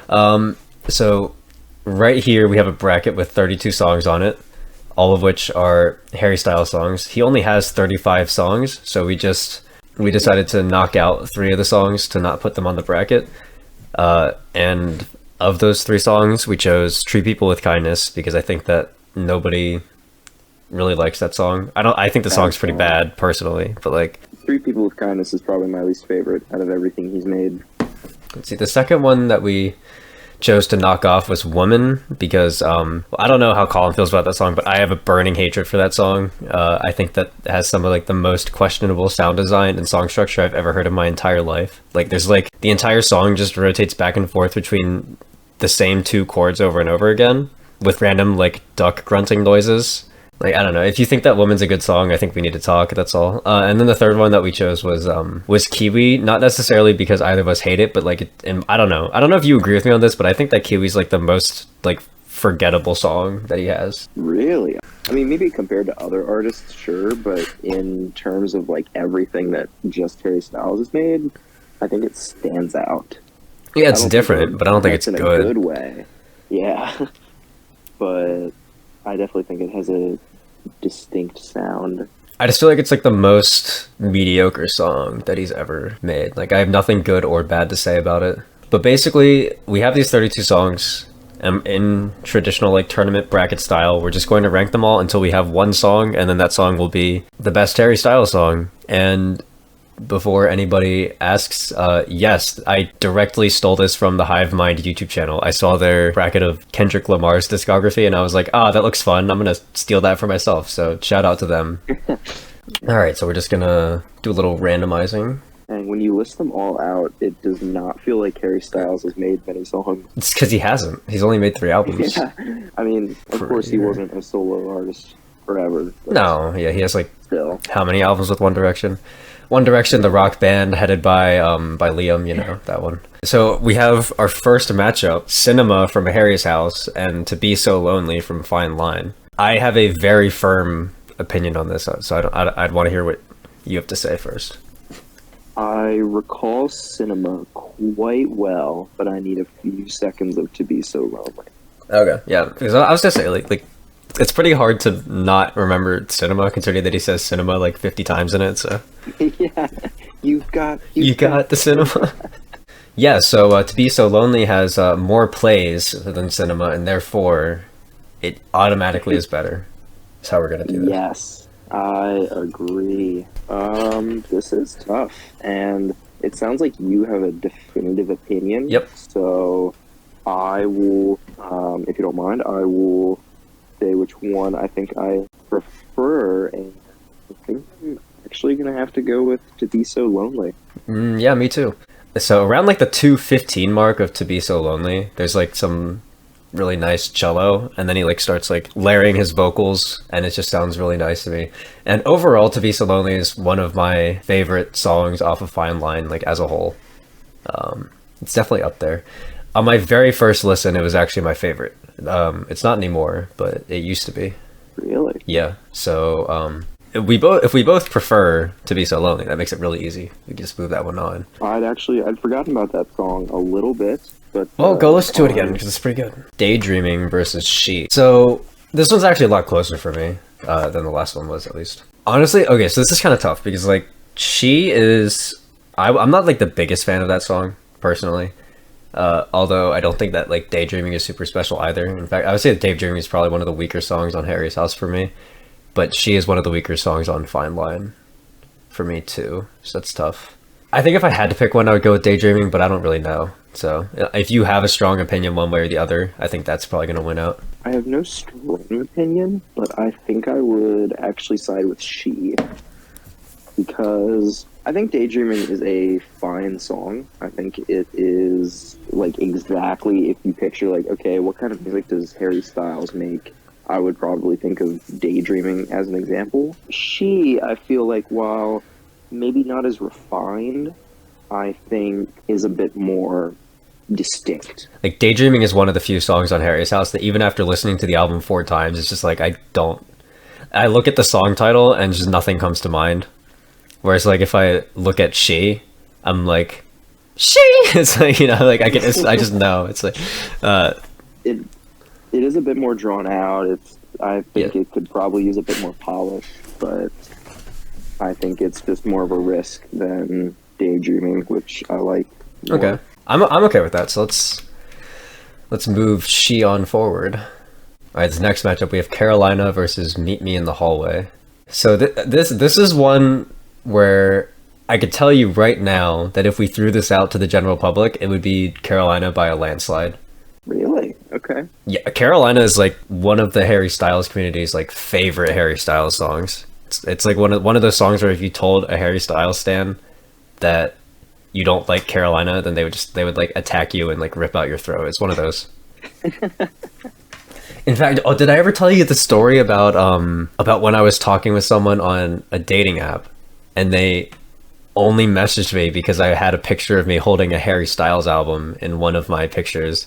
So right here we have a bracket with 32 songs on it, all of which are Harry Styles songs. He only has 35 songs, so we decided to knock out 3 of the songs to not put them on the bracket. And of those 3 songs, we chose "Treat People with Kindness" because I think that nobody really likes that song. I think the song's pretty bad personally, but like, "Treat People with Kindness" is probably my least favorite out of everything he's made. let's see. The second one that we chose to knock off was "Woman" because I don't know how Colin feels about that song, but I have a burning hatred for that song. I think that it has some of like the most questionable sound design and song structure I've ever heard in my entire life. Like, there's like the entire song just rotates back and forth between the same 2 chords over and over again with random like duck grunting noises. Like, I don't know. If you think that "Woman's" a good song, I think we need to talk. That's all. And then the third one that we chose was "Kiwi." Not necessarily because either of us hate it, but like, and I don't know. I don't know if you agree with me on this, but I think that "Kiwi's" like the most like forgettable song that he has. Really? I mean, maybe compared to other artists, sure, but in terms of like everything that just Harry Styles has made, I think it stands out. Yeah, it's different, but I don't think it's in good. A good way. Yeah, but I definitely think it has a distinct sound. I just feel like it's like the most mediocre song that he's ever made. Like, I have nothing good or bad to say about it. But basically, we have these 32 songs, and in traditional like tournament bracket style, we're just going to rank them all until we have one song, and then that song will be the best Harry Styles song. And before anybody asks, yes, I directly stole this from the Hive Mind YouTube channel. I saw their bracket of Kendrick Lamar's discography, and I was like, that looks fun. I'm gonna steal that for myself. So shout out to them. All right, so we're just gonna do a little randomizing. And when you list them all out, it does not feel like Harry Styles has made many songs. It's because he hasn't. He's only made 3 albums. Yeah, I mean, of course he wasn't a solo artist forever. No, yeah, he has like still. How many albums with One Direction? One Direction, the rock band headed by Liam, you know, that one. So we have our first matchup, "Cinema" from Harry's House and "To Be So Lonely" from Fine Line. I have a very firm opinion on this, so I'd want to hear what you have to say first. I recall "Cinema" quite well, but I need a few seconds of "To Be So Lonely." Okay, yeah, because I was gonna say like it's pretty hard to not remember "Cinema" considering that he says "cinema" like 50 times in it. So yeah, you got the cinema. Yeah, so "To Be So Lonely" has more plays than "Cinema," and therefore it automatically is better. That's how we're gonna do this. Yes, I agree. This is tough, and it sounds like you have a definitive opinion. Yep. So I will, if you don't mind, I will say which one I think I prefer, and I think I'm actually gonna have to go with "To Be So Lonely." Yeah, me too. So around like the 2:15 mark of "To Be So Lonely," there's like some really nice cello, and then he like starts like layering his vocals, and it just sounds really nice to me. And overall, "To Be So Lonely" is one of my favorite songs off of Fine Line, like as a whole. It's definitely up there. On my very first listen, it was actually my favorite. It's not anymore, but it used to be. Really? Yeah. So if we both prefer "To Be So Lonely," that makes it really easy. We can just move that one on. I'd forgotten about that song a little bit, but Well, go listen to it again because it's pretty good. "Daydreaming" versus "She." So this one's actually a lot closer for me than the last one was, at least. Honestly, okay, so this is kind of tough because like "She" is, I'm not like the biggest fan of that song personally. Although I don't think that like "Daydreaming" is super special either. In fact, I would say that "Daydreaming" is probably one of the weaker songs on Harry's House for me. But "She" is one of the weaker songs on Fine Line for me too. So that's tough. I think if I had to pick one, I would go with "Daydreaming," but I don't really know. So if you have a strong opinion one way or the other, I think that's probably going to win out. I have no strong opinion, but I think I would actually side with "She," because I think "Daydreaming" is a fine song. I think it is like exactly, if you picture like, okay, what kind of music does Harry Styles make? I would probably think of "Daydreaming" as an example. "She," I feel like, while maybe not as refined, I think is a bit more distinct. Like "Daydreaming" is one of the few songs on Harry's House that even after listening to the album 4 times, it's just like I look at the song title and just nothing comes to mind. Whereas like if I look at "She," I'm like, she. It's like, you know, like I just know it's like, It it is a bit more drawn out. I think Yeah. it could probably use a bit more polish, but I think it's just more of a risk than daydreaming, which I like more. Okay, I'm okay with that. So let's move she on forward. All right, this next matchup we have Carolina versus Meet Me in the Hallway. So this is one where I could tell you right now that if we threw this out to the general public, it would be Carolina by a landslide. Really? Okay. Yeah, Carolina is like one of the Harry Styles community's like favorite Harry Styles songs. It's like one of those songs where if you told a Harry Styles stan that you don't like Carolina, then they would like attack you and like rip out your throat. It's one of those. In fact, oh, did I ever tell you the story about when I was talking with someone on a dating app and they only messaged me because I had a picture of me holding a Harry Styles album in one of my pictures,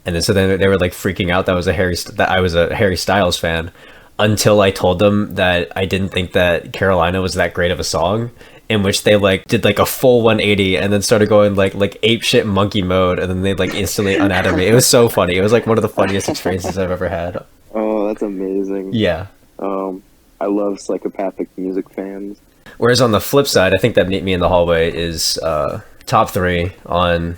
and then they were like freaking out that I was a Harry Styles fan until I told them that I didn't think that Carolina was that great of a song, in which they like did like a full 180 and then started going like ape shit monkey mode, and then they like instantly unadded me. It was so funny. It was like one of the funniest experiences I've ever had. Oh, that's amazing. Yeah. I love psychopathic music fans. Whereas on the flip side, I think that Meet Me in the Hallway is top 3 on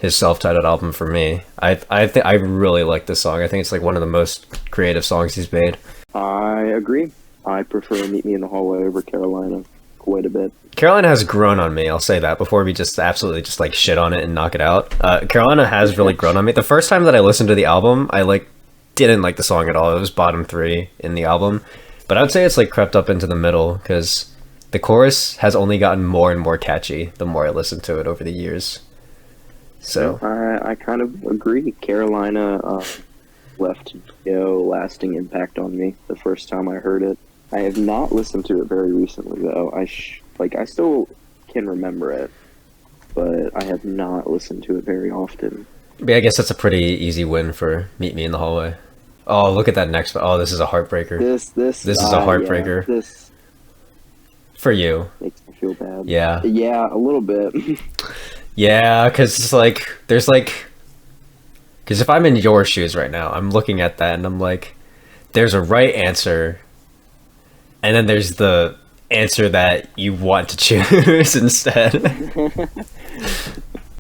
his self-titled album for me. I really like this song. I think it's like one of the most creative songs he's made. I agree. I prefer Meet Me in the Hallway over Carolina quite a bit. Carolina has grown on me, I'll say that, before we just absolutely just like shit on it and knock it out. Carolina has really grown on me. The first time that I listened to the album, I like didn't like the song at all. It was bottom 3 in the album. But I would say it's like crept up into the middle because the chorus has only gotten more and more catchy the more I listened to it over the years. So I kind of agree. Carolina left no lasting impact on me the first time I heard it. I have not listened to it very recently though. I still can remember it, but I have not listened to it very often. yeah, I guess that's a pretty easy win for Meet Me in the Hallway. Oh, look at that next. Oh, this is a heartbreaker. This is a heartbreaker. Yeah, this for you. makes me feel bad. Yeah. Yeah, a little bit. Yeah, because it's like there's like, because if I'm in your shoes right now, I'm looking at that and I'm like, there's a right answer, and then there's the answer that you want to choose instead.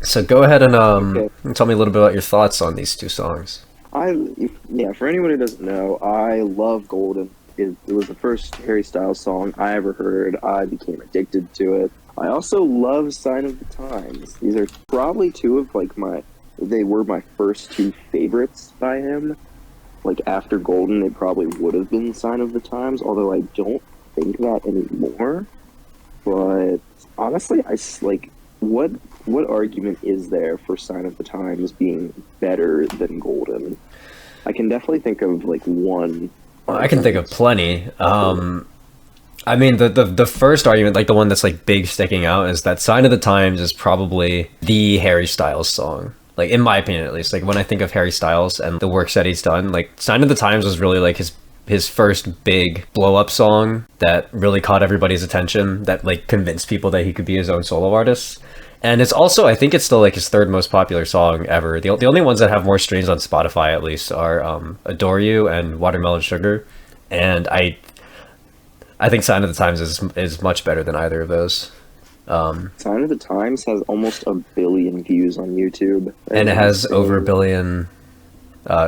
So go ahead and tell me a little bit about your thoughts on these two songs. For anyone who doesn't know, I love Golden. It was the first Harry Styles song I ever heard. I became addicted to it. I also love Sign of the Times. These are probably two of they were my first two favorites by him. Like after Golden, it probably would have been Sign of the Times, although I don't think that anymore. But honestly, what argument is there for Sign of the Times being better than Golden? I can definitely think of like one. Well, I can think of plenty. I mean, the first argument, like the one that's like big sticking out, is that Sign of the Times is probably the Harry Styles song. Like in my opinion, at least. Like when I think of Harry Styles and the works that he's done, like Sign of the Times was really like his first big blow up song that really caught everybody's attention, that like convinced people that he could be his own solo artist. And it's also, I think it's still like his third most popular song ever. The only ones that have more streams on Spotify at least are Adore You and Watermelon Sugar. And I think Sign of the Times is much better than either of those. Sign of the Times has almost 1 billion views on YouTube. And it has over 1 billion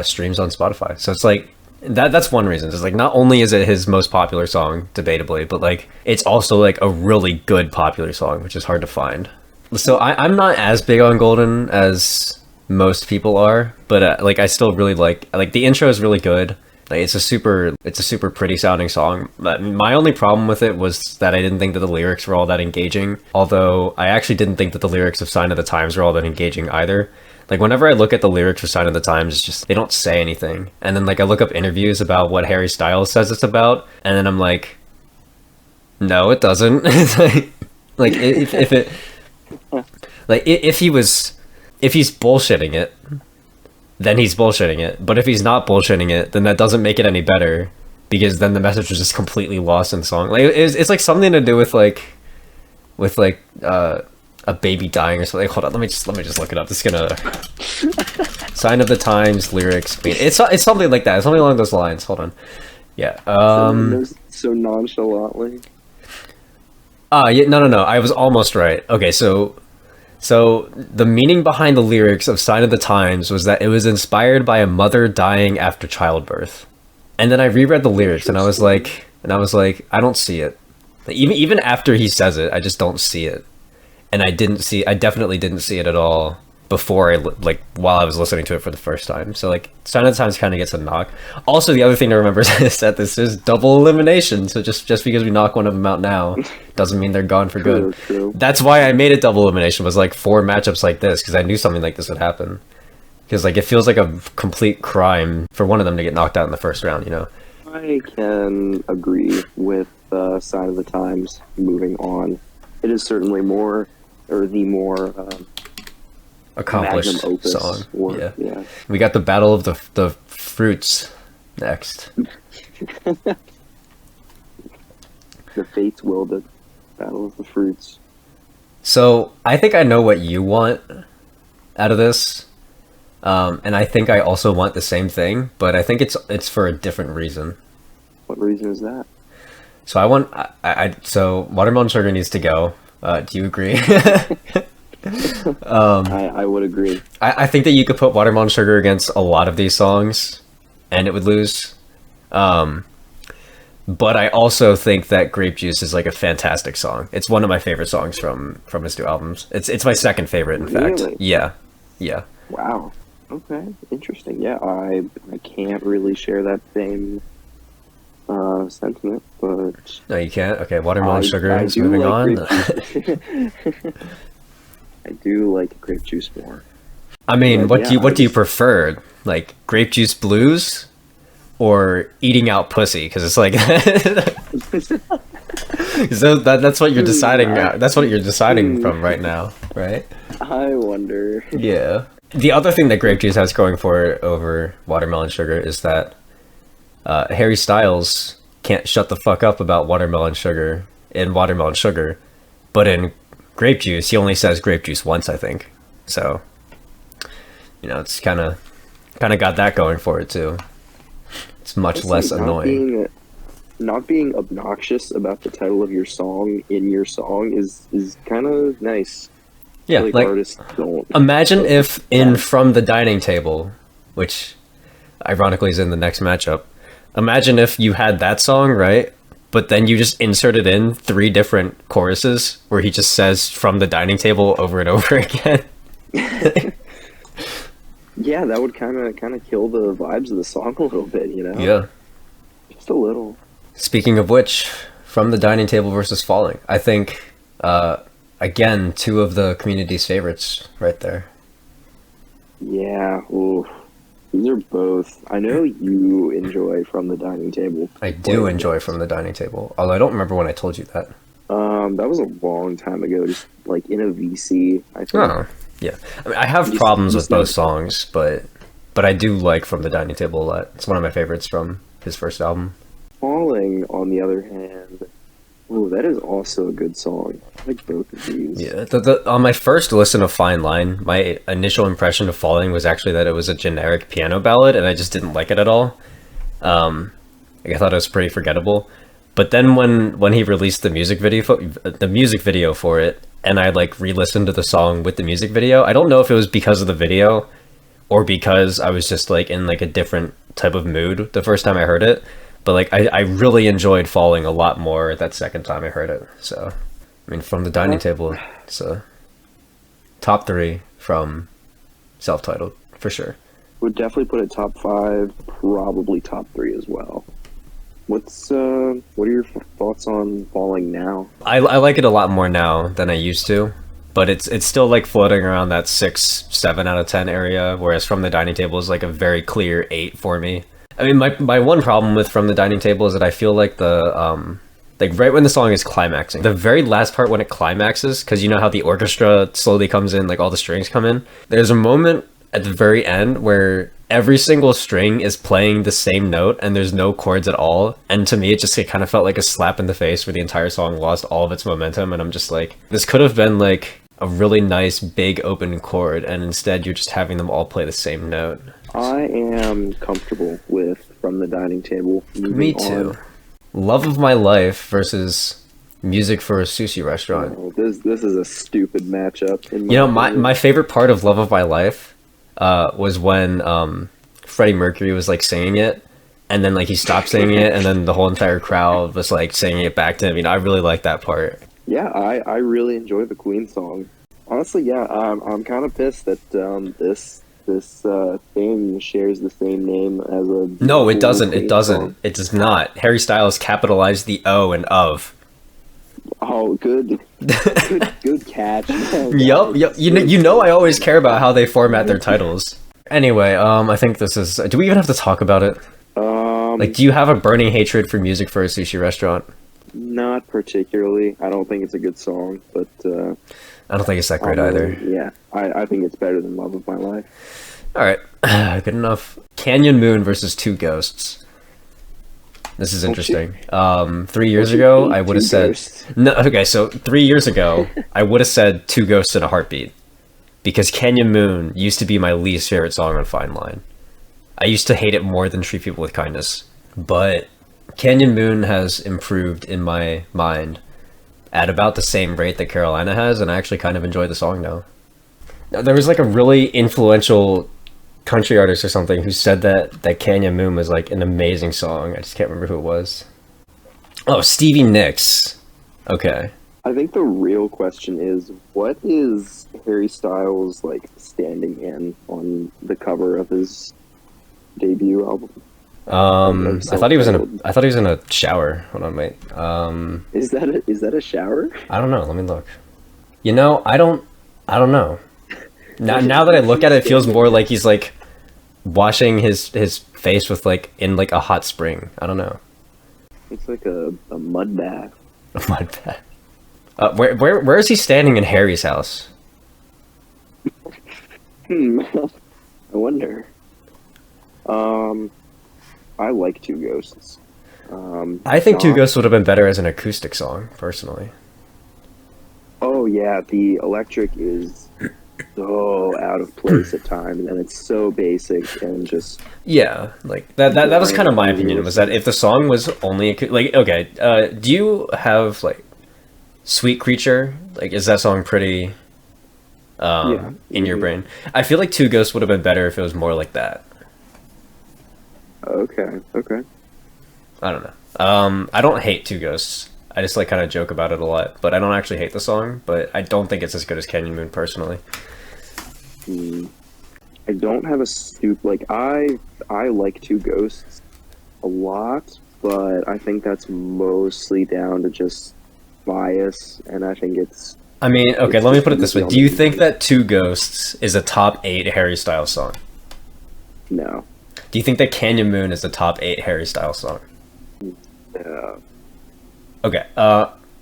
streams on Spotify. So it's like, that's one reason. It's like, not only is it his most popular song, debatably, but like it's also like a really good popular song, which is hard to find. So I'm not as big on Golden as most people are, but like I still really like the intro is really good. Like it's a super pretty sounding song. But my only problem with it was that I didn't think that the lyrics were all that engaging. Although I actually didn't think that the lyrics of Sign of the Times were all that engaging either. Like whenever I look at the lyrics for Sign of the Times, it's just they don't say anything. And then like I look up interviews about what Harry Styles says it's about, and then I'm like, no, it doesn't. It's like if it like if he's bullshitting it, then he's bullshitting it. But if he's not bullshitting it, then that doesn't make it any better, because then the message was just completely lost in the song. Like it's like something to do with like a baby dying or something. Hold on, let me just look it up. This is gonna Sign of the Times lyrics. It's something like that. It's something along those lines. Hold on. Yeah. So nonchalantly. Yeah. No. I was almost right. Okay. So the meaning behind the lyrics of Sign of the Times was that it was inspired by a mother dying after childbirth. And then I reread the lyrics and I was like, I don't see it. Like, even after he says it, I just don't see it. And I definitely didn't see it at all before while I was listening to it for the first time. So like Sign of the Times kind of gets a knock. Also, the other thing to remember is that this is double elimination. So just because we knock one of them out now doesn't mean they're gone for good. True. That's why I made it double elimination, was like 4 matchups like this, because I knew something like this would happen. Because like it feels like a complete crime for one of them to get knocked out in the first round, you know? I can agree with Sign of the Times. Moving on, it is certainly the more accomplished magnum opus song. Work. Yeah. We got the Battle of the Fruits next. The Fates will, the Battle of the Fruits. So I think I know what you want out of this, and I think I also want the same thing, but I think it's for a different reason. What reason is that? So so Watermelon Sugar needs to go. Do you agree? I would agree. I think that you could put Watermelon Sugar against a lot of these songs, and it would lose. But I also think that Grape Juice is like a fantastic song. It's one of my favorite songs from his 2 albums. It's my second favorite, in fact. Yeah. Wow. Okay. Interesting. Yeah, I can't really share that same sentiment, but No, you can't. Okay, Watermelon Sugar is do moving like on. I do like Grape Juice more. I mean, But what do you prefer? Like Grape Juice Blues or Eating Out Pussy? Because it's like so that's what you're deciding. That's what you're deciding from right now, right? I wonder. Yeah. The other thing that Grape Juice has going for it over Watermelon Sugar is that Harry Styles can't shut the fuck up about Watermelon Sugar in Watermelon Sugar, but in Grape Juice he only says Grape Juice once, I think. So, you know, it's kind of got that going for it too. It's much less annoying. Not being obnoxious about the title of your song in your song is kind of nice. Yeah, like artists don't. Imagine if in From the Dining Table, which ironically is in the next matchup, imagine if you had that song, right? But then you just inserted in 3 different choruses where he just says From the Dining Table over and over again. Yeah, that would kind of kill the vibes of the song a little bit, you know? Yeah. Just a little. Speaking of which, From the Dining Table versus Falling. I think, again, 2 of the community's favorites right there. Yeah, ooh. These are both. I know you enjoy From the Dining Table. I do enjoy From the Dining Table, although I don't remember when I told you that. That was a long time ago, just like in a VC, I think. Oh, yeah. I mean, I have problems with both songs, but I do like From the Dining Table a lot. It's one of my favorites from his first album. Falling, on the other hand, ooh, that is also a good song. I like both of these. Yeah, on my first listen of Fine Line, my initial impression of Falling was actually that it was a generic piano ballad, and I just didn't like it at all. I thought it was pretty forgettable. But then when he released the music video for it, and I like re-listened to the song with the music video, I don't know if it was because of the video or because I was just like in like a different type of mood the first time I heard it, but like I really enjoyed Falling a lot more that second time I heard it. So I mean, From the Dining Table, it's a top 3 from self-titled for sure. Would definitely put it top 5, probably top 3 as well. What are your thoughts on Falling now? I like it a lot more now than I used to, but it's still like floating around that 6-7 out of 10 area, whereas From the Dining Table is like a very clear 8 for me. I mean, my one problem with From the Dining Table is that I feel like the like right when the song is climaxing, the very last part when it climaxes, because you know how the orchestra slowly comes in, like all the strings come in, there's a moment at the very end where every single string is playing the same note and there's no chords at all, and to me it kind of felt like a slap in the face where the entire song lost all of its momentum, and I'm just like, this could have been like a really nice big open chord, and instead you're just having them all play the same note. I am comfortable with From the Dining Table. Me too. Love of My Life versus Music for a Sushi Restaurant. Oh, this is a stupid matchup. You know, my favorite part of Love of My Life was when Freddie Mercury was like singing it, and then like he stopped singing it, and then the whole entire crowd was like singing it back to him. You know, I really like that part. Yeah, I really enjoy the Queen song. Honestly, yeah, I'm kind of pissed that this thing shares the same name as a... No, it doesn't. Queen It doesn't. song. It does not. Harry Styles capitalized the O and of. Oh, good catch. Yup. You know I always care about how they format their titles. Anyway, I think this is... Do we even have to talk about it? Like, do you have a burning hatred for Music for a Sushi Restaurant? Not particularly. I don't think it's a good song, but... I don't think it's that great either. Yeah, I think it's better than Love of My Life. Alright, good enough. Canyon Moon versus Two Ghosts. This is interesting. 3 years ago, I would have said... No, okay, so 3 years ago, I would have said Two Ghosts in a Heartbeat. Because Canyon Moon used to be my least favorite song on Fine Line. I used to hate it more than Treat People with Kindness. But Canyon Moon has improved in my mind at about the same rate that Carolina has, and I actually kind of enjoy the song now. There was like a really influential country artist or something who said that Canyon Moon was like an amazing song. I just can't remember who it was. Oh, Stevie Nicks. Okay. I think the real question is, what is Harry Styles like standing in on the cover of his debut album? I thought he was in a shower. Hold on, wait. Is that a shower? I don't know. Let me look. You know, I don't know. Now that I look at it, it feels more like he's like washing his face with like in like a hot spring. I don't know. It's like a mud bath. A mud bath. Where is he standing in Harry's house? I wonder. I like Two Ghosts. I think Two Ghosts would have been better as an acoustic song, personally. Oh yeah, the electric is so out of place at times, and it's so basic and just... Yeah, like that was kind of my opinion, was that if the song was only like, okay, do you have like Sweet Creature? Like, is that song pretty in your brain? I feel like Two Ghosts would have been better if it was more like that. Okay. I don't know. I don't hate Two Ghosts. I just like kind of joke about it a lot, but I don't actually hate the song. But I don't think it's as good as Canyon Moon personally. I don't have a like I like Two Ghosts a lot, but I think that's mostly down to just bias, and I think it's... I mean, okay, let me put it this way. Do you think that Two Ghosts is a top 8 Harry Styles song? No. Do you think that Canyon Moon is a top 8 Harry Styles song? No. Okay,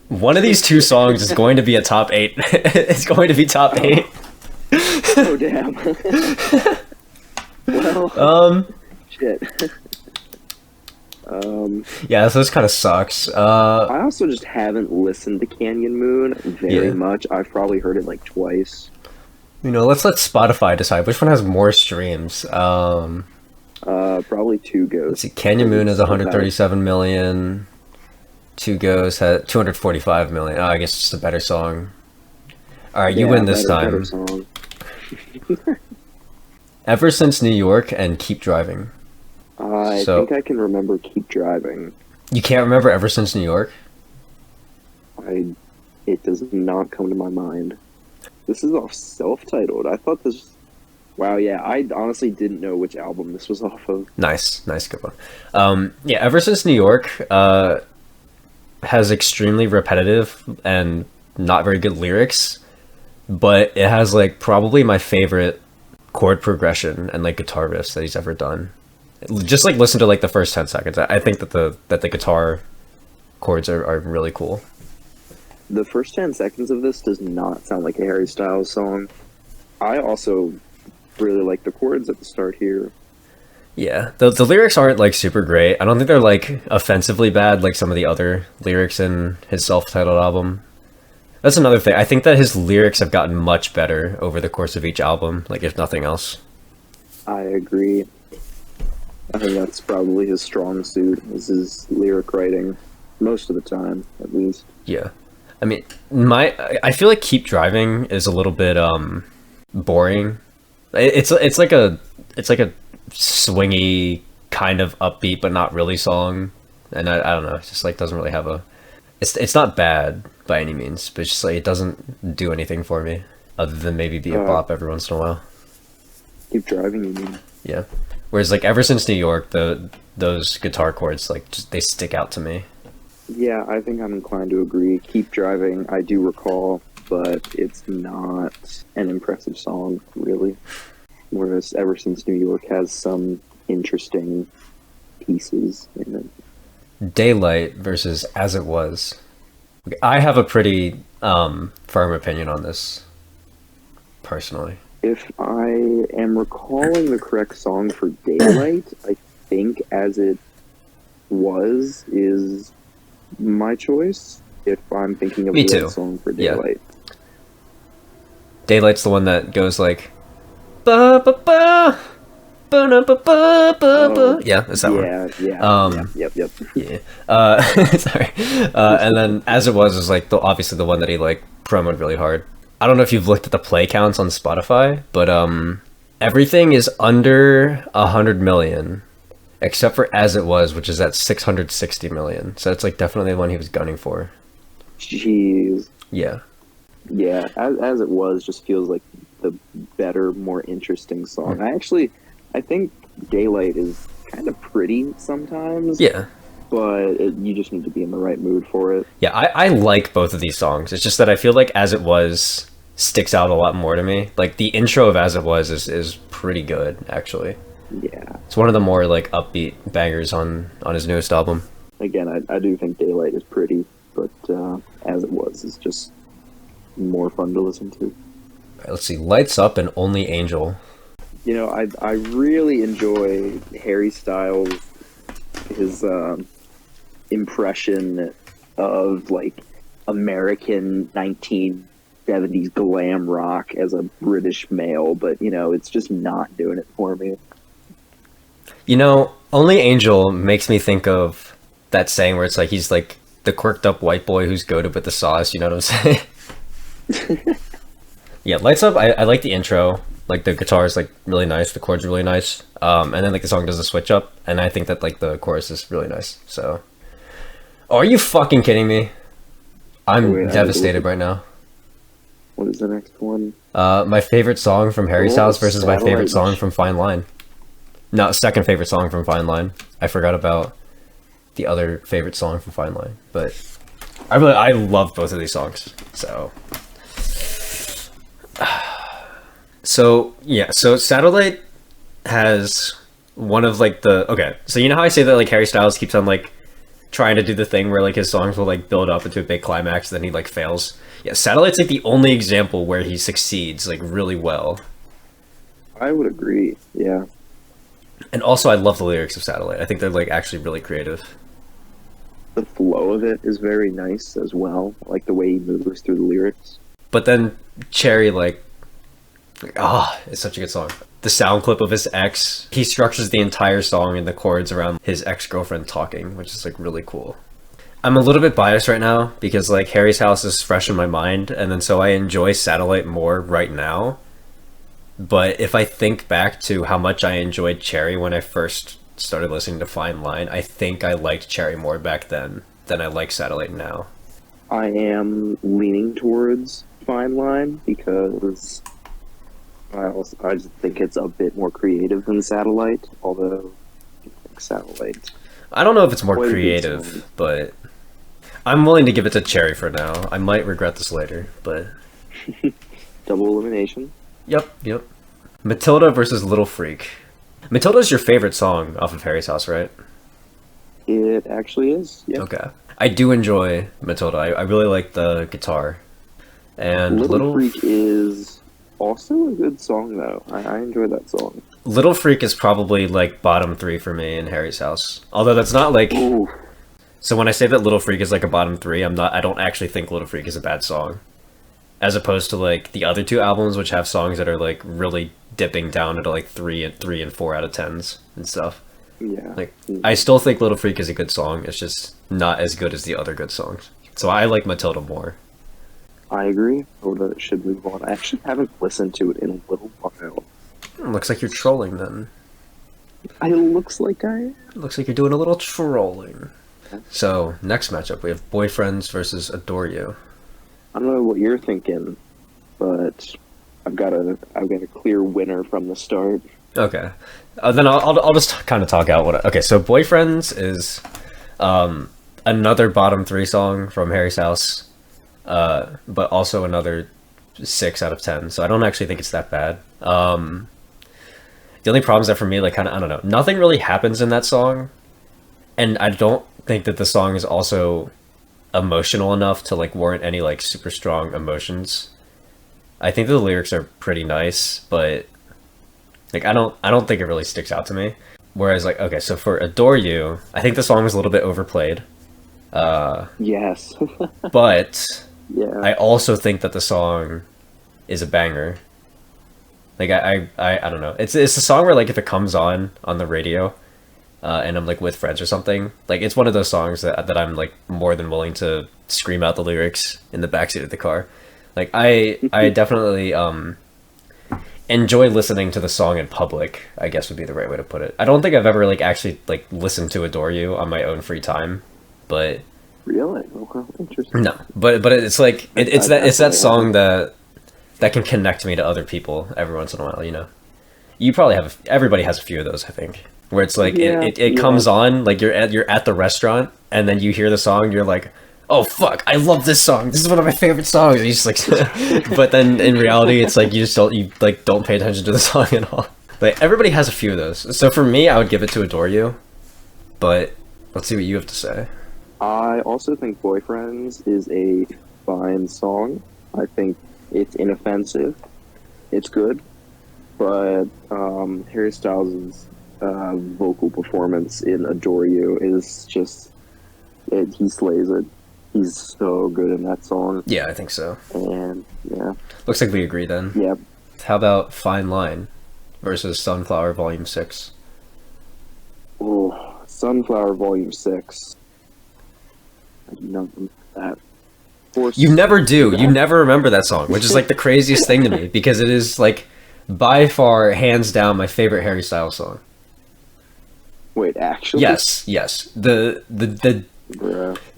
one of these two songs is going to be a top 8. It's going to be top 8. Oh, damn. Well, shit. Yeah, so this kind of sucks. I also just haven't listened to Canyon Moon very much. I've probably heard it like twice. You know, let's let Spotify decide which one has more streams. Probably Two Ghosts. Let's see, Canyon Moon has 137 million. Two Ghosts had 245 million. Oh, I guess it's a better song. Alright, you win this time. Better song. Ever Since New York and Keep Driving. I think I can remember Keep Driving. You can't remember Ever Since New York? It does not come to my mind. This is off self-titled. I thought this... Wow, yeah, I honestly didn't know which album this was off of. Nice, good one. Yeah, Ever Since New York has extremely repetitive and not very good lyrics, but it has like probably my favorite chord progression and like guitar riffs that he's ever done. Just like listen to like the first 10 seconds. I think that the guitar chords are really cool. The first 10 seconds of this does not sound like a Harry Styles song. I also really like the chords at the start here. Yeah, the lyrics aren't like super great. I don't think they're like offensively bad like some of the other lyrics in his self-titled album. That's another thing. I think that his lyrics have gotten much better over the course of each album, like if nothing else. I agree. I think that's probably his strong suit, is his lyric writing, most of the time, at least. Yeah. I mean, I feel like Keep Driving is a little bit boring. It's like a swingy kind of upbeat but not really song, and I don't know, it just like doesn't really have a it's not bad by any means, but it's just like it doesn't do anything for me other than maybe be a bop every once in a while. Keep Driving, you mean? Yeah. Whereas like Ever Since New York, those guitar chords like just they stick out to me. Yeah, I think I'm inclined to agree. Keep Driving, I do recall, but it's not an impressive song, really. Whereas Ever Since New York has some interesting pieces in it. Daylight versus As It Was. I have a pretty firm opinion on this, personally. If I am recalling the correct song for Daylight, I think As It Was is my choice. If I'm thinking of Me the too. right song for Daylight. Yeah. Daylight's the one that goes like ba ba ba ba ba ba ba ba. Yeah, that's that one. Yep. Yeah. Sorry. And then As It Was is like obviously the one that he like promoted really hard. I don't know if you've looked at the play counts on Spotify, but everything is under 100 million, except for As It Was, which is at 660 million. So it's like definitely the one he was gunning for. Jeez. Yeah. Yeah, as It Was just feels like the better, more interesting song. I think Daylight is kind of pretty sometimes. Yeah. But you just need to be in the right mood for it. Yeah, I like both of these songs. It's just that I feel like As It Was sticks out a lot more to me. Like the intro of As It Was is pretty good, actually. Yeah. It's one of the more like upbeat bangers on his newest album. Again, I do think Daylight is pretty, but As It Was is just more fun to listen to. Let's see, Lights Up and Only Angel. You know, I really enjoy Harry Styles, his impression of like American 1970s glam rock as a British male, but you know, it's just not doing it for me. You know, Only Angel makes me think of that saying where it's like he's like the quirked up white boy who's goated with the sauce, you know what I'm saying? Yeah, Lights Up, I like the intro. Like the guitar is like really nice, the chords are really nice. And then like the song does a switch up, and I think that like the chorus is really nice. So, oh, are you fucking kidding me? I'm devastated right now. What is the next one? My favorite song from Harry's House versus my favorite Satellite. song from Fine Line. No, second favorite song from Fine Line. I forgot about the other favorite song from Fine Line, but I love both of these songs. So yeah, so Satellite has one of like so you know how I say that like Harry Styles keeps on like trying to do the thing where like his songs will like build up into a big climax, then he like fails. Yeah, Satellite's like the only example where he succeeds like really well. I would agree. Yeah. And also I love the lyrics of Satellite. I think they're like actually really creative. The flow of it is very nice as well. I like the way he moves through the lyrics. But then Cherry it's such a good song. The sound clip of his ex, he structures the entire song and the chords around his ex-girlfriend talking, which is like really cool. I'm a little bit biased right now because like Harry's House is fresh in my mind, and then so I enjoy Satellite more right now. But if I think back to how much I enjoyed Cherry when I first started listening to Fine Line, I think I liked Cherry more back then than I like Satellite now. I am leaning towards Fine Line because I just think it's a bit more creative than Satellite, although I think Satellite. I don't know if it's more Quite a good creative, song. but I'm willing to give it to Cherry for now. I might regret this later, but Double elimination. Yep. Matilda versus Little Freak. Matilda's your favorite song off of Harry's House, right? It actually is. Yeah. Okay. I do enjoy Matilda. I really like the guitar. And Little Freak is also a good song, though. I enjoy that song. Little Freak is probably like bottom 3 for me in Harry's House. Although that's not like... Ooh. So when I say that Little Freak is like a bottom 3, I don't actually think Little Freak is a bad song. as opposed to like the other two albums, which have songs that are like really dipping down into like 3 and 4 out of tens and stuff. Yeah. Like, I still think Little Freak is a good song. It's just not as good as the other good songs. So I like Matilda more. I agree. Or should move on. I actually haven't listened to it in a little while. Looks like you're trolling then. It looks like I. Looks like you're doing a little trolling. So next matchup, we have Boyfriends versus Adore You. I don't know what you're thinking, but I've got a clear winner from the start. Okay, then I'll just kind of talk out what. Okay, so Boyfriends is another bottom 3 song from Harry Styles, but also another 6 out of 10. So I don't actually think it's that bad. The only problem is that for me, like, kind of, I don't know, nothing really happens in that song, and I don't think that the song is also emotional enough to like warrant any like super strong emotions. I think the lyrics are pretty nice, but like I don't think it really sticks out to me. Whereas like, okay, so for Adore You, I think the song was a little bit overplayed. Yes. But yeah. I also think that the song is a banger. Like I don't know. It's a song where like if it comes on the radio, and I'm like with friends or something, like it's one of those songs that I'm like more than willing to scream out the lyrics in the backseat of the car. Like I definitely enjoy listening to the song in public, I guess would be the right way to put it. I don't think I've ever like actually like listened to Adore You on my own free time, but really, okay, interesting. No, but it's like it's that song that can connect me to other people every once in a while. You know, you probably have everybody has a few of those, I think, where it's like it comes on, like you're at the restaurant and then you hear the song, you're like, oh fuck, I love this song, this is one of my favorite songs, and you just like but then in reality it's like you don't pay attention to the song at all. Like everybody has a few of those. So for me, I would give it to Adore You, but let's see what you have to say. I also think Boyfriends is a fine song. I think it's inoffensive, it's good, but Harry Styles' vocal performance in Adore You is just, he slays it. He's so good in that song. Yeah, I think so. And yeah. Looks like we agree then. Yep. How about Fine Line versus Sunflower Volume 6? Oh, Sunflower Volume 6. I do not remember that. You never do. You never remember that song, which is like the craziest thing to me, because it is like by far, hands down, my favorite Harry Styles song. Wait, actually? Yes. The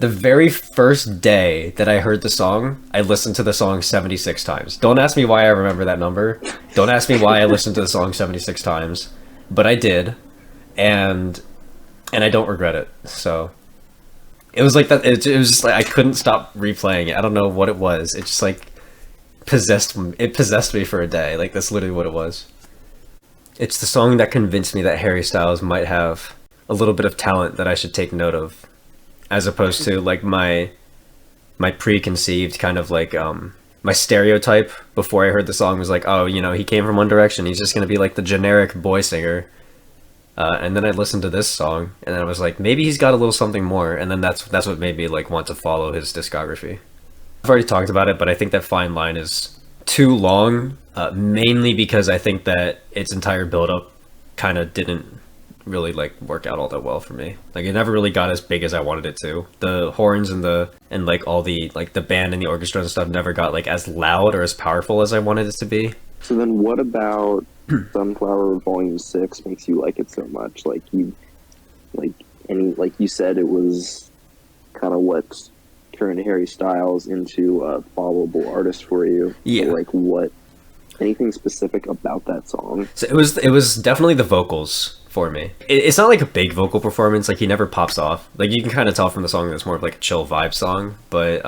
very first day that I heard the song, I listened to the song 76 times. Don't ask me why I remember that number. Don't ask me why I listened to the song 76 times, but I did, and I don't regret it. So it was like that. It was just like I couldn't stop replaying it. I don't know what it was. It just like possessed me for a day. Like that's literally what it was. It's the song that convinced me that Harry Styles might have a little bit of talent that I should take note of, as opposed to like my preconceived kind of like my stereotype before I heard the song was like, oh, you know, he came from One Direction, he's just gonna be like the generic boy singer. And then I listened to this song, and then I was like, maybe he's got a little something more. And then that's what made me like want to follow his discography. I've already talked about it, but I think that Fine Line is too long, mainly because I think that its entire build-up kind of didn't really like work out all that well for me. Like it never really got as big as I wanted it to. The horns and like all the like the band and the orchestra and stuff never got like as loud or as powerful as I wanted it to be. So then what about Sunflower Volume 6 makes you like it so much? Like you said, it was kind of what turned Harry Styles into a followable artist for you. Yeah. So like what, anything specific about that song? So it was definitely the vocals for me. It's not like a big vocal performance, like he never pops off. Like you can kind of tell from the song that it's more of like a chill vibe song, but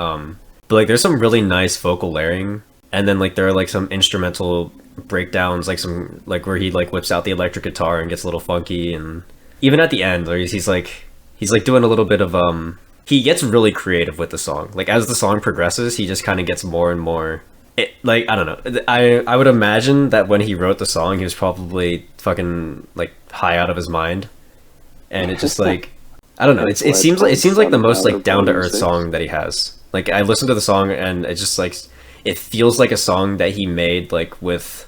like there's some really nice vocal layering, and then like there are like some instrumental breakdowns, like some like where he like whips out the electric guitar and gets a little funky, and even at the end where he's like doing a little bit of he gets really creative with the song. Like as the song progresses, he just kind of gets more and more. Like I don't know. I would imagine that when he wrote the song, he was probably fucking like high out of his mind, and it just like I don't know. It seems like the most like down to earth song that he has. Like I listened to the song and it just like it feels like a song that he made like with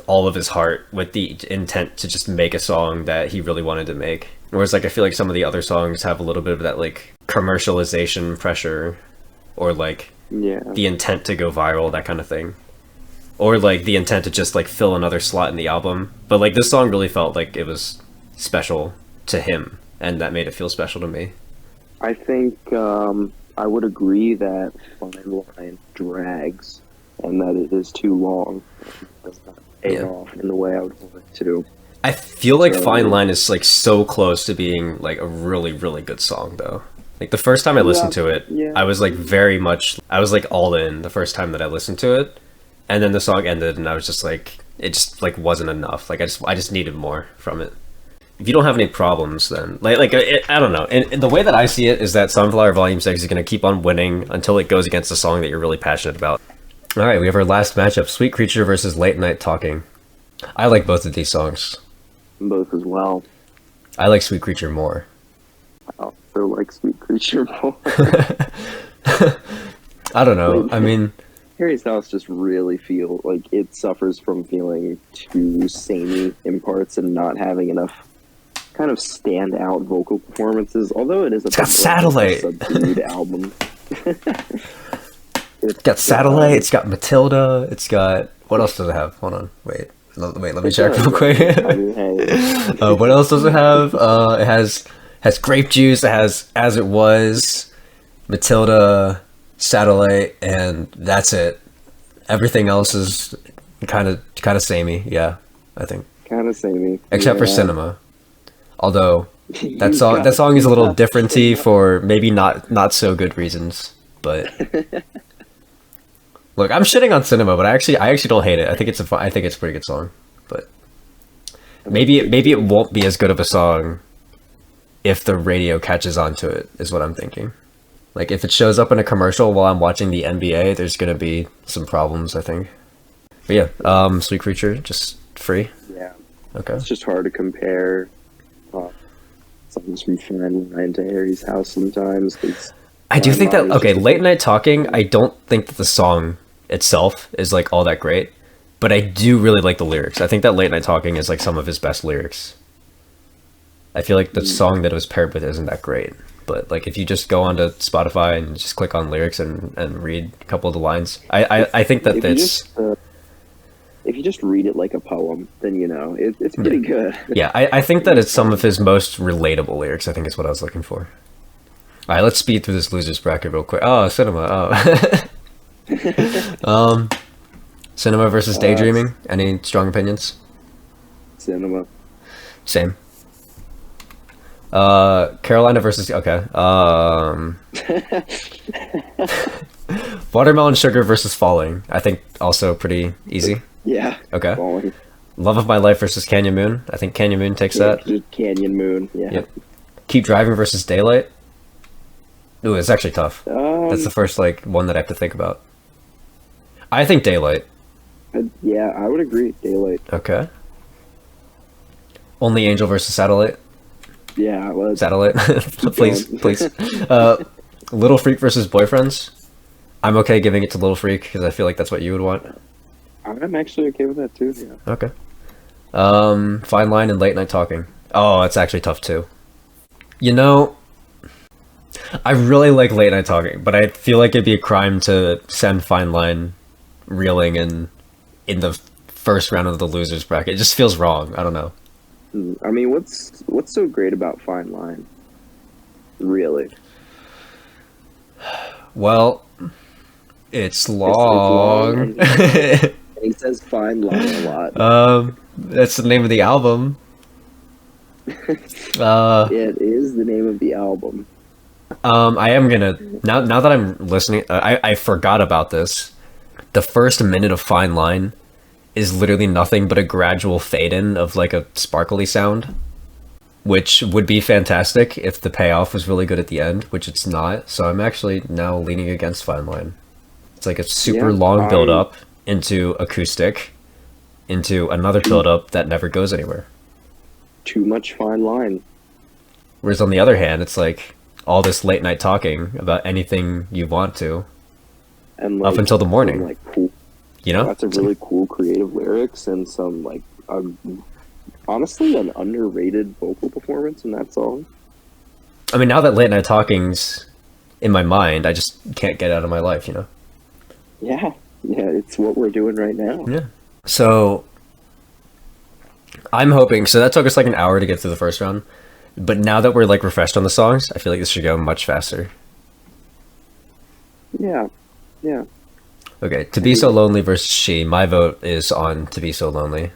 all of his heart, with the intent to just make a song that he really wanted to make. Whereas like I feel like some of the other songs have a little bit of that like commercialization pressure, or like the intent to go viral, that kind of thing, or like the intent to just like fill another slot in the album. But like this song really felt like it was special to him, and that made it feel special to me. I think I would agree that Fine Line drags and that it is too long. It does not pay off in the way I would want it to. I feel like Fine Line is like so close to being like a really, really good song though. Like the first time I listened to it, I was like I was like all in the first time that I listened to it. And then the song ended and I was just like, it just like wasn't enough. Like I just needed more from it. If you don't have any problems, then I don't know. And the way that I see it is that Sunflower Volume 6 is going to keep on winning until it goes against a song that you're really passionate about. All right, we have our last matchup, Sweet Creature versus Late Night Talking. I like both of these songs. Both as well. I like Sweet Creature more. I also like Sweet Creature more. I don't know. I mean, Harry Styles just really feel like it suffers from feeling too samey in parts and not having enough kind of standout vocal performances. Although it is it's got Satellite. Subdued album. It's got Satellite. It's got Matilda. It's got, what else does it have? Hold on, wait. Let me check real quick. What else does it have? It has Grape Juice. It has As It Was, Matilda, Satellite, and that's it. Everything else is kind of samey. Yeah, I think kind of samey, except for Cinema. Although that song is a little different-y for maybe not so good reasons. But look, I'm shitting on Cinema, but I actually don't hate it. I think it's a pretty good song. But maybe it won't be as good of a song if the radio catches on to it, is what I'm thinking. Like, if it shows up in a commercial while I'm watching the NBA, there's gonna be some problems, I think. But yeah, Sweet Creature, just free. Yeah. Okay. It's just hard to compare songs from Fine Line to Harry's House sometimes. I do think that, okay, Late Night Talking, I don't think that the song itself is, like, all that great. But I do really like the lyrics. I think that Late Night Talking is, like, some of his best lyrics. I feel like the song that it was paired with isn't that great. But like if you just go onto Spotify and just click on lyrics and read a couple of the lines, I think that if you just read it like a poem, then it's pretty good. Yeah, I think that it's some of his most relatable lyrics. I think is what I was looking for. All right, let's speed through this losers bracket real quick. Oh, Cinema. Oh, Cinema versus Daydreaming. Any strong opinions? Cinema. Same. Carolina versus Watermelon Sugar versus Falling. I think also pretty easy. Yeah. Okay. Falling. Love of My Life versus Canyon Moon. I think Canyon Moon takes that. Canyon Moon. Yeah. Yep. Keep Driving versus Daylight. Ooh, it's actually tough. That's the first one that I have to think about. I think Daylight. Yeah, I would agree. Daylight. Okay. Only Angel versus Satellite. Yeah, it was. Satellite. please. Little Freak versus Boyfriends. I'm okay giving it to Little Freak because I feel like that's what you would want. I'm actually okay with that too. Yeah. Okay. Fine Line and Late Night Talking. Oh, it's actually tough too. I really like Late Night Talking, but I feel like it'd be a crime to send Fine Line reeling in the first round of the losers bracket. It just feels wrong. I don't know. I mean, what's so great about Fine Line? Really? Well, it's long. And he says Fine Line a lot. That's the name of the album. It is the name of the album. I am gonna now that I'm listening. I forgot about this. The first minute of Fine Line is literally nothing but a gradual fade in of like a sparkly sound, which would be fantastic if the payoff was really good at the end, which it's not. So I'm actually now leaning against Fine Line. It's like a super long build up into acoustic, into another build up that never goes anywhere. Too much Fine Line. Whereas on the other hand, it's like all this late night talking about anything you want to. and Up like until the morning. some, like cool. You know, Lots of really cool creative lyrics and some like honestly an underrated vocal performance in that song. I mean, now that Late Night Talking's in my mind, I just can't get it out of my life, you know? Yeah, it's what we're doing right now. Yeah. So, I'm hoping, so that took us like an hour to get through the first round, but now that we're like refreshed on the songs, I feel like this should go much faster. Yeah. Okay, To Be So Lonely versus She. My vote is on To Be So Lonely.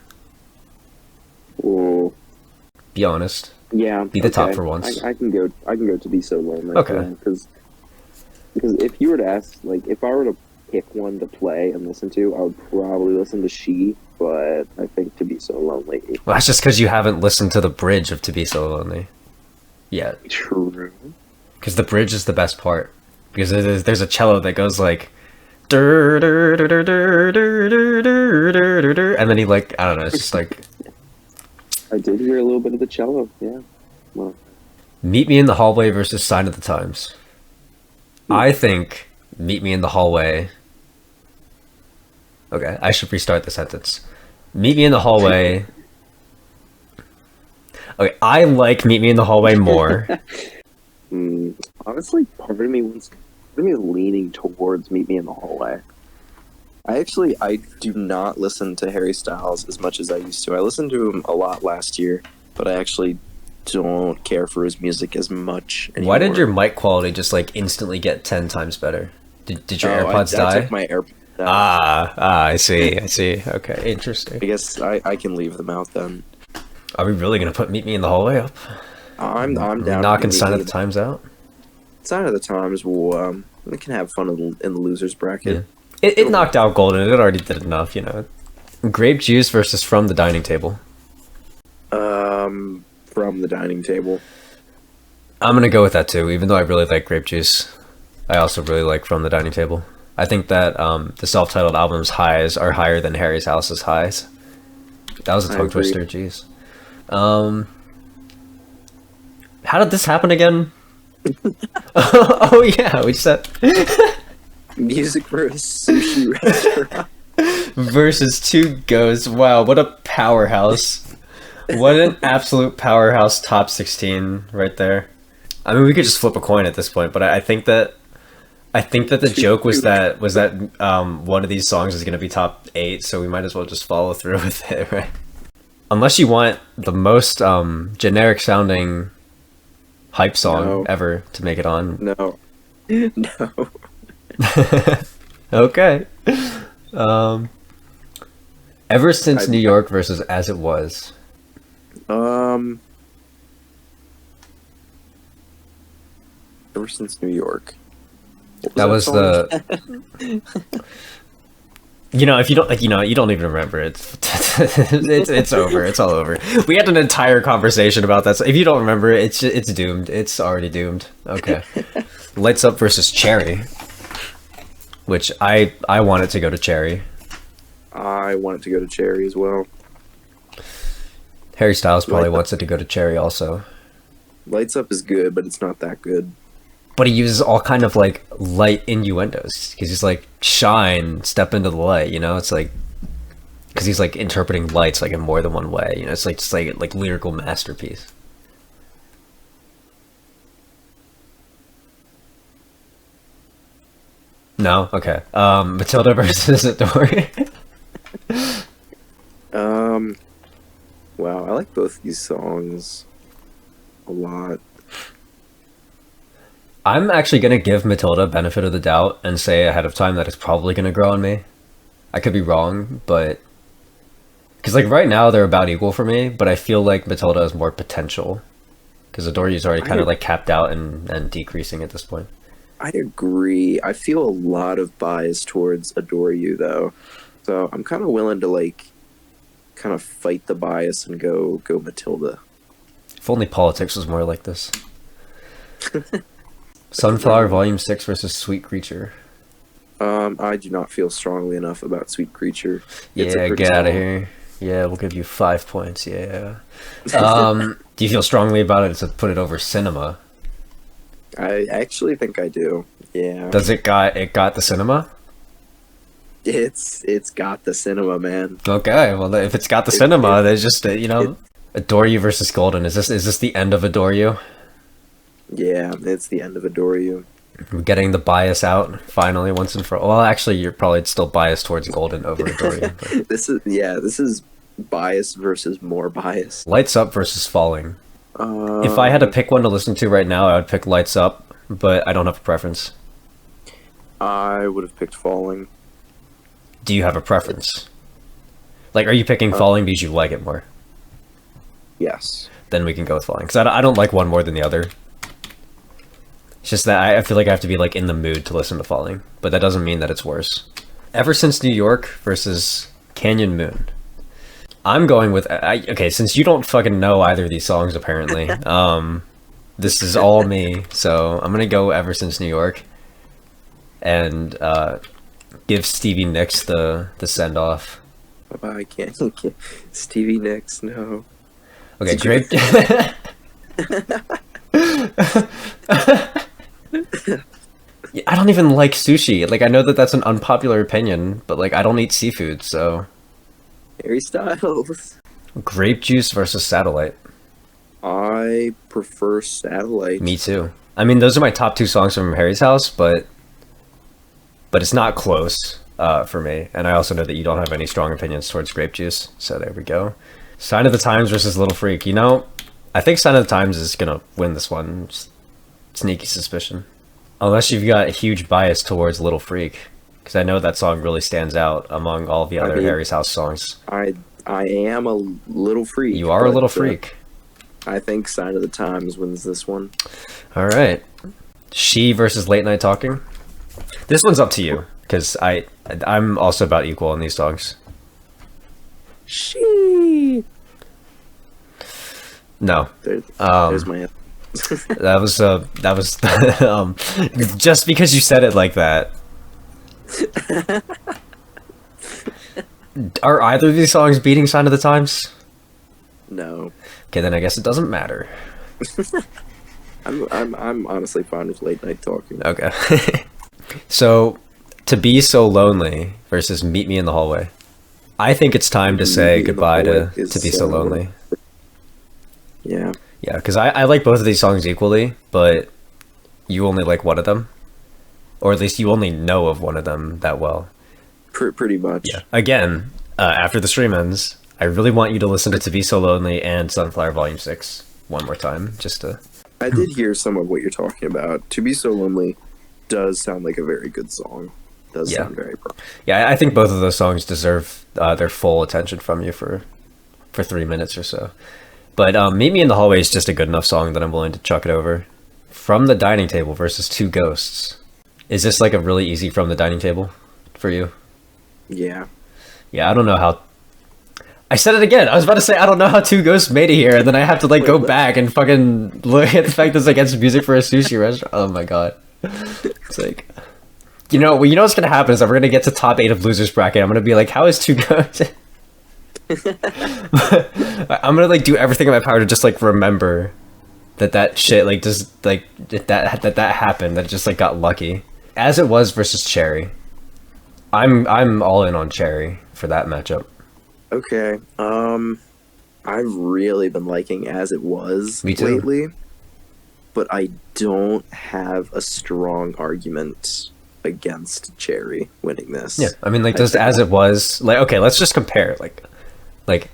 Well, Be honest. yeah. Be the top for once. I can go To Be So Lonely. Okay. Because if you were to ask, like, if I were to pick one to play and listen to, I would probably listen to She, but I think To Be So Lonely. Well, that's just because you haven't listened to the bridge of To Be So Lonely yet. True. Because the bridge is the best part. Because there's a cello that goes like, and then he like, I don't know, it's just like... I did hear a little bit of the cello, yeah. Well, Meet Me in the Hallway versus Sign of the Times. I think Meet Me in the Hallway... Okay, I should restart the sentence. Meet Me in the Hallway... Okay, I like Meet Me in the Hallway more. honestly, part of me is leaning towards Meet Me in the Hallway. I do not listen to Harry Styles as much as I used to. I listened to him a lot last year, but I actually don't care for his music as much anymore. Why did your mic quality just like instantly get 10 times better? Did your AirPods die? I took my AirPods down. I see. Okay, interesting. I guess I can leave them out then. Are we really gonna put Meet Me in the Hallway up? I'm down. Knocking Sign of the Times out? Sign of the Times will we can have fun in the losers bracket. Yeah. It knocked out Golden. It already did enough, you know. Grape Juice versus From the Dining Table. From the Dining Table. I'm gonna go with that too, even though I really like Grape Juice. I also really like From the Dining Table. I think that the self-titled album's highs are higher than Harry's House's highs. That was a tongue twister, jeez. How did this happen again? Oh yeah, we said Music for a sushi restaurant versus Two Ghosts. Wow, what a powerhouse! What an absolute powerhouse top 16 right there. I mean, we could just flip a coin at this point, but I think that the joke was that one of these songs is going to be top 8, so we might as well just follow through with it, right? Unless you want the most generic sounding hype song ever to make it on. No. Okay. Ever Since New York versus As It Was. Ever Since New York. That was the. You know, if you don't, like, you know, you don't even remember it. It's over. It's all over. We had an entire conversation about that. So if you don't remember it, it's doomed. It's already doomed. Okay. Lights Up versus Cherry, which I want it to go to Cherry. I want it to go to Cherry as well. Harry Styles probably wants it to go to Cherry also. Lights Up is good, but it's not that good. But he uses all kind of like light innuendos because he's like, shine, step into the light, you know. It's like because he's like interpreting lights like in more than one way, you know. It's like just like lyrical masterpiece. No, okay. Matilda versus Adore. Wow, I like both these songs a lot. I'm actually gonna give Matilda benefit of the doubt and say ahead of time that it's probably gonna grow on me. I could be wrong, but because like right now they're about equal for me, but I feel like Matilda has more potential because Adore You's already kind of like capped out and decreasing at this point. I agree. I feel a lot of bias towards Adore You though, so I'm kind of willing to like kind of fight the bias and go Matilda. If only politics was more like this. Sunflower Volume 6 versus Sweet Creature. I do not feel strongly enough about Sweet Creature. Yeah, get out of here. Yeah, we'll give you 5 points. Yeah. Do you feel strongly about it to put it over Cinema? I actually think I do. Yeah. Does it got the Cinema? It's got the cinema, man. Okay, well, if it's got the cinema, there's just it, Adore You versus Golden. Is this the end of Adore You? yeah, it's the end of Adore You. We're getting the bias out finally once and for all. Well, actually, you're probably still biased towards Golden over Adore You. But. This is bias versus more bias. Lights Up versus Falling. If I had to pick one to listen to right now, I would pick Lights Up, but I don't have a preference. I would have picked Falling. Do you have a preference? Like, are you picking Falling because you like it more? Yes. Then we can go with Falling, because I don't like one more than the other. It's just that I feel like I have to be like in the mood to listen to Falling, but that doesn't mean that it's worse. Ever Since New York versus Canyon Moon. I'm going with okay, since you don't fucking know either of these songs apparently. This is all me, so I'm gonna go Ever Since New York, and give Stevie Nicks the send off. I can't. Stevie Nicks, no. Okay, great. I don't even like sushi. Like, I know that that's an unpopular opinion, but like I don't eat seafood, so. Harry Styles. Grape Juice versus Satellite. I prefer Satellite. Me too. I mean, those are my top two songs from Harry's House, but it's not close for me. And I also know that you don't have any strong opinions towards Grape Juice, so there we go. Sign of the Times versus Little Freak. You know, I think Sign of the Times is gonna win this one. Just sneaky suspicion. Unless you've got a huge bias towards Little Freak, because I know that song really stands out among all the other Harry's House songs. I am a little freak. You are a little freak. I think Sign of the Times wins this one. All right. She versus Late Night Talking. This one's up to you, because I'm also about equal in these songs. She. No. There's my answer. that was just because you said it like that. Are either of these songs beating Sign of the Times? No. Okay, then I guess it doesn't matter. I'm honestly fine with Late Night Talking. Okay. So, To Be So Lonely versus Meet Me in the Hallway. I think it's time to say goodbye to Be So Lonely. Yeah. Yeah, because I like both of these songs equally, but you only like one of them. Or at least you only know of one of them that well. Pretty much. Yeah. Again, after the stream ends, I really want you to listen to Be So Lonely and Sunflower Volume 6 one more time, just to... I did hear some of what you're talking about. To Be So Lonely does sound like a very good song. Does sound very pro. Yeah, I think both of those songs deserve their full attention from you for 3 minutes or so. But Meet Me in the Hallway is just a good enough song that I'm willing to chuck it over. From the Dining Table versus Two Ghosts. Is this like a really easy From the Dining Table for you? Yeah. Yeah, I don't know how... I said it again. I was about to say I don't know how Two Ghosts made it here, and then I have to go back and fucking look at the fact that it's against music for a sushi restaurant. Oh my god. It's like... You know what's gonna happen is that we're gonna get to top 8 of Losers Bracket. I'm gonna be like, how is Two Ghosts... I'm gonna do everything in my power to just remember that shit just that happened, that just got lucky. As It Was versus Cherry. I'm all in on Cherry for that matchup. Okay. I've really been liking As It Was lately, but I don't have a strong argument against Cherry winning this. Yeah, I mean, does As It Was okay? Let's just compare. Like,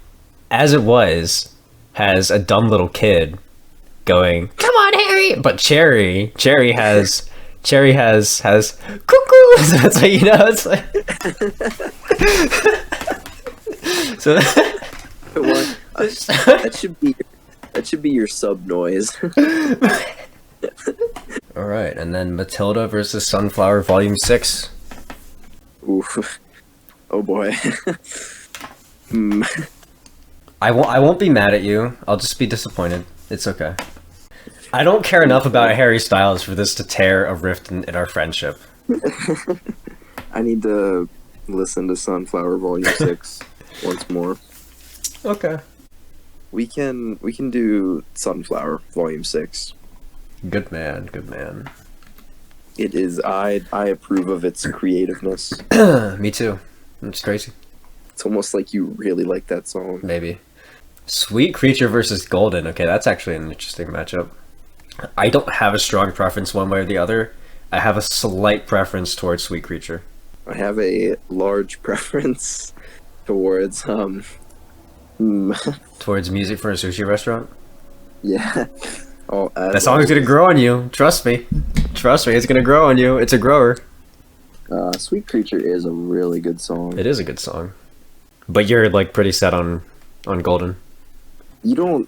As It Was has a dumb little kid going, "Come on, Harry!" But Cherry has cuckoo. So that's how you know it's like. So that should be your sub noise. All right, and then Matilda versus Sunflower Volume 6. Oof. Oh boy. I won't be mad at you. I'll just be disappointed. It's okay. I don't care enough about Harry Styles for this to tear a rift in our friendship. I need to listen to Sunflower Volume 6 once more. Okay. We can do Sunflower Volume 6. Good man, good man. It is. I approve of its creativeness. Me too. It's crazy. It's almost like you really like that song. Maybe. Sweet Creature versus Golden. Okay, that's actually an interesting matchup. I don't have a strong preference one way or the other. I have a slight preference towards Sweet Creature. I have a large preference towards Towards Music for a Sushi Restaurant? yeah. Oh, That song's gonna grow on you. Trust me. Trust me, it's gonna grow on you. It's a grower. Sweet Creature is a really good song. It is a good song. But you're like pretty set on Golden. You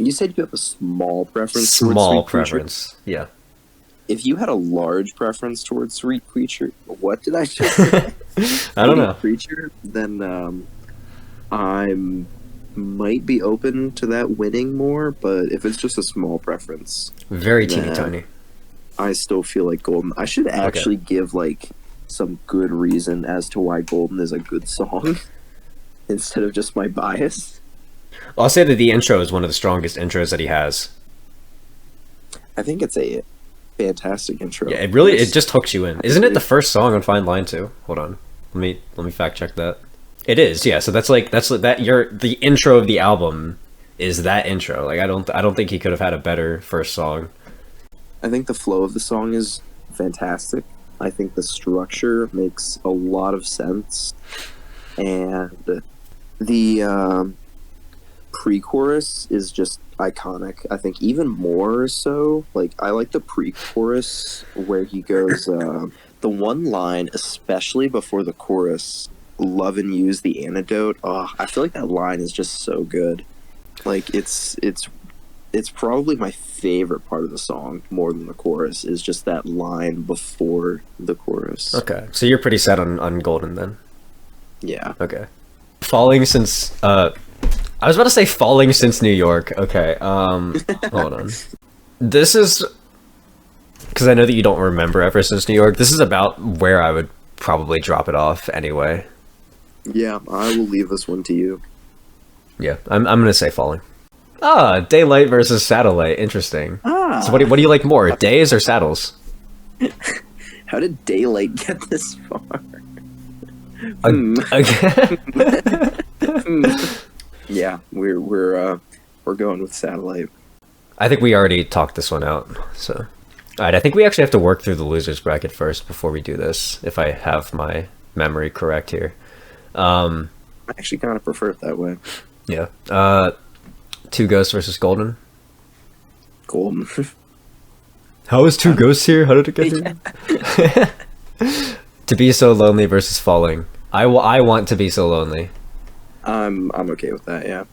said you have a small preference towards Small Sweet Creature. preference. Yeah. If you had a large preference towards Sweet Creature, what did I just say? I don't know. Creature, then I might be open to that winning more, but if it's just a small preference, Very teeny Nah. tiny. I still feel like Golden. I should actually give like some good reason as to why Golden is a good song instead of just my bias. I'll say that the intro is one of the strongest intros that he has. I think it's a fantastic intro. Yeah, it just hooks you in. Isn't it the first song on Fine Line too? Hold on. Let me fact check that. It is, yeah. So that's the intro of the album is that intro. Like I don't think he could have had a better first song. I think the flow of the song is fantastic. I think the structure makes a lot of sense, and the pre-chorus is just iconic. I think even more so. Like I like the pre-chorus where he goes the one line, especially before the chorus. Lovin' you's the antidote. Oh, I feel like that line is just so good. Like it's probably my favorite part of the song more than the chorus is just that line before the chorus. Okay, so you're pretty set on Golden then. Yeah. Okay. Falling since I was about to say Falling Since New York. Okay. Hold on. This is because I know that you don't remember Ever Since New York. This is about where I would probably drop it off anyway. Yeah, I will leave this one to you. Yeah, I'm gonna say Falling. Ah, Daylight versus Satellite. Interesting. So what do you like more, days or saddles? How did Daylight get this far? Yeah, we're going with Satellite. I think we already talked this one out. So, all right. I think we actually have to work through the losers bracket first before we do this. If I have my memory correct here. I actually kind of prefer it that way. Yeah. Two Ghosts versus Golden. Golden. How is Two Ghosts here? How did it get here? To Be So Lonely versus Falling. I want To Be So Lonely. I'm okay with that. Yeah.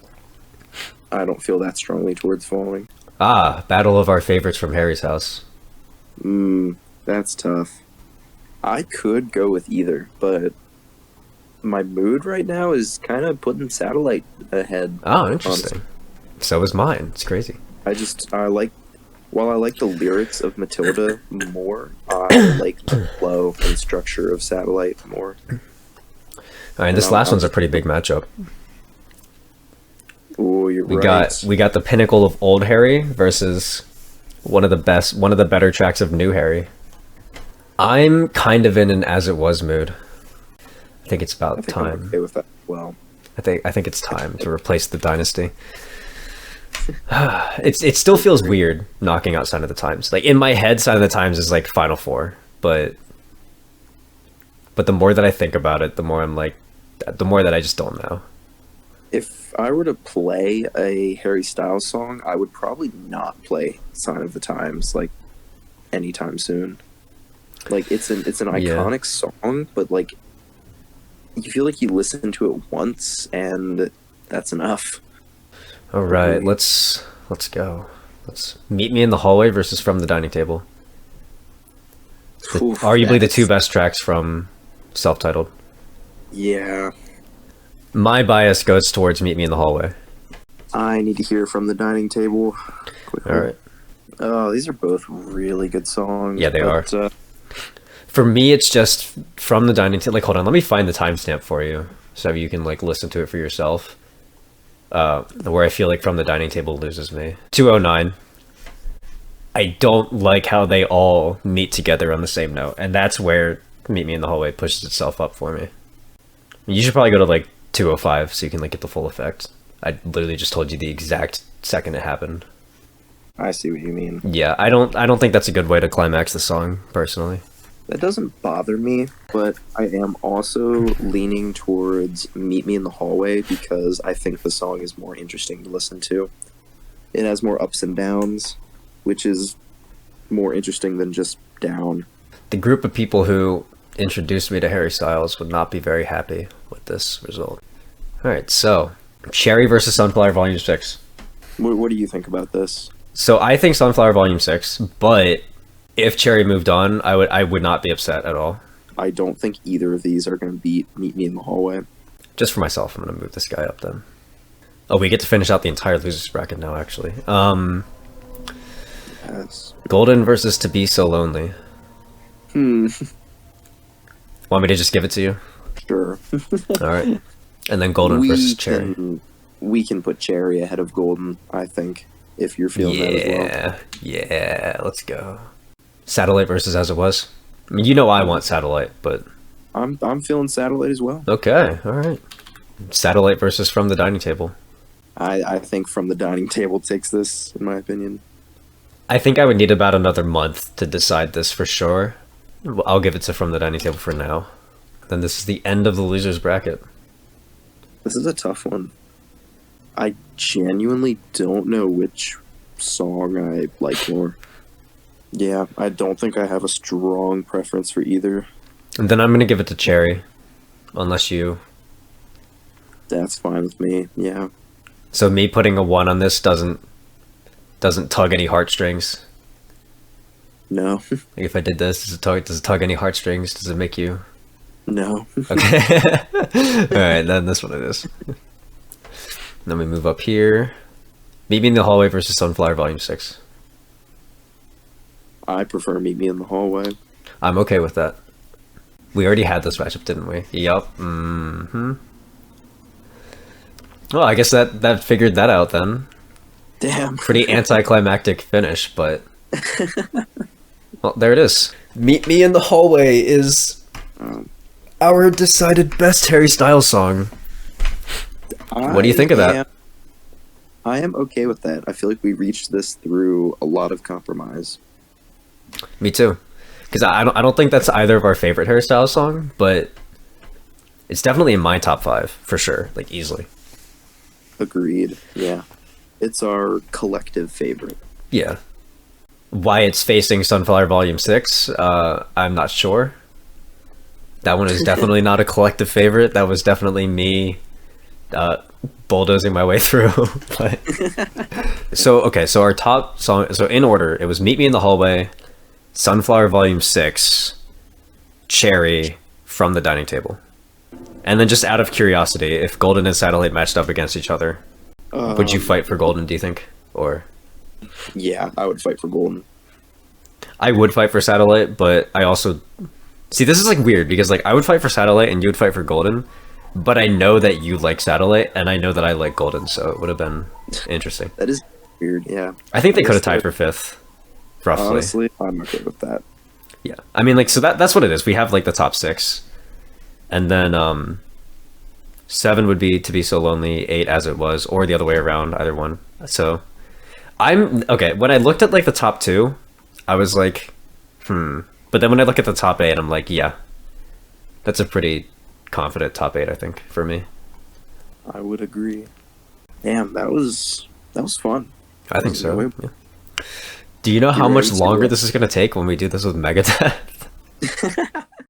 I don't feel that strongly towards Falling. Ah, Battle of Our Favorites from Harry's House. That's tough. I could go with either, but my mood right now is kind of putting Satellite ahead. Oh, interesting. So is mine. It's crazy. While I like the lyrics of Matilda more, I like the flow and structure of Satellite more. All right, this last one's a pretty big matchup. Oh, you're right. We got the pinnacle of old Harry versus one of the better tracks of new Harry. I'm kind of in an As It Was mood. I think it's about time. I'm okay with that. Well, I think it's time to replace the dynasty. It still feels weird knocking out Sign of the Times. Like in my head, Sign of the Times is like Final Four, but the more that I think about it, the more that I just don't know. if I were to play a Harry Styles song, I would probably not play Sign of the Times like anytime soon. Like it's an iconic song, but like you feel like you listen to it once and that's enough. All right, let's go. Let's Meet Me in the Hallway versus From the Dining Table. Arguably the two best tracks from Self-Titled. Yeah. My bias goes towards Meet Me in the Hallway. I need to hear From the Dining Table quickly. All right. Oh, these are both really good songs. Yeah, they are. For me, it's just From the Dining Table. Like, hold on, let me find the timestamp for you so you can like listen to it for yourself. Where I feel like From the Dining Table loses me. 209. I don't like how they all meet together on the same note, and that's where Meet Me in the Hallway pushes itself up for me. You should probably go to like 205 so you can like get the full effect. I literally just told you the exact second it happened. I see what you mean. Yeah, I don't think that's a good way to climax the song, personally. That doesn't bother me, but I am also leaning towards Meet Me in the Hallway because I think the song is more interesting to listen to. It has more ups and downs, which is more interesting than just down. The group of people who introduced me to Harry Styles would not be very happy with this result. Alright, so Cherry versus Sunflower Volume 6. What do you think about this? So I think Sunflower Volume 6, but if Cherry moved on, I would not be upset at all. I don't think either of these are going to beat Meet Me in the Hallway. Just for myself, I'm going to move this guy up then. Oh, we get to finish out the entire losers bracket now, actually. Yes. Golden versus To Be So Lonely. Want me to just give it to you? Sure. Alright. And then Golden versus Cherry. We can put Cherry ahead of Golden, I think, if you're feeling that as well. Yeah, let's go. Satellite versus As It Was. I mean, you know I want Satellite, but... I'm feeling Satellite as well. Okay, alright. Satellite versus From the Dining Table. I think From the Dining Table takes this, in my opinion. I think I would need about another month to decide this for sure. I'll give it to From the Dining Table for now. Then this is the end of the losers bracket. This is a tough one. I genuinely don't know which song I like more. Yeah, I don't think I have a strong preference for either. And then I'm gonna give it to Cherry. Unless you... That's fine with me, yeah. So me putting a 1 on this doesn't tug any heartstrings. No. Like if I did this, does it tug any heartstrings? Does it make you... No. Okay. Alright, then this one it is. Then we move up here. Meet Me in the Hallway versus Sunflower Volume 6. I prefer Meet Me in the Hallway. I'm okay with that. We already had this matchup, didn't we? Yup. Mm-hmm. Well, I guess that figured that out then. Damn. Pretty anticlimactic finish, but... Well, there it is. Meet Me in the Hallway is our decided best Harry Styles song. What do you think of that? I am okay with that. I feel like we reached this through a lot of compromise. Me too. Because I don't think that's either of our favorite Harry Styles song, but it's definitely in my top 5, for sure. Like, easily. Agreed. Yeah. It's our collective favorite. Yeah. Why it's facing Sunflower Volume 6, I'm not sure. That one is definitely not a collective favorite. That was definitely me bulldozing my way through. But so our top song, so in order, it was Meet Me in the Hallway, Sunflower Volume 6, Cherry, From the Dining Table. And then just out of curiosity, if Golden and Satellite matched up against each other, would you fight for Golden, do you think? Or... Yeah, I would fight for Golden. I would fight for Satellite, but I also... See, this is like weird, because like I would fight for Satellite and you would fight for Golden, but I know that you like Satellite, and I know that I like Golden, so it would have been interesting. That is weird, yeah. I think they could have tied for 5th, roughly. Honestly, I'm okay with that. Yeah. I mean, like, so that's what it is. We have like the top 6. And then 7 would be To Be So Lonely, 8 As It Was, or the other way around, either one. So I'm okay. When I looked at like the top 2, I was like, But then when I look at the top 8, I'm like, yeah, that's a pretty confident top 8, I think, for me. I would agree. Damn, that was fun. I think so. Yeah. Do you know how much longer this is going to take when we do this with Megadeth?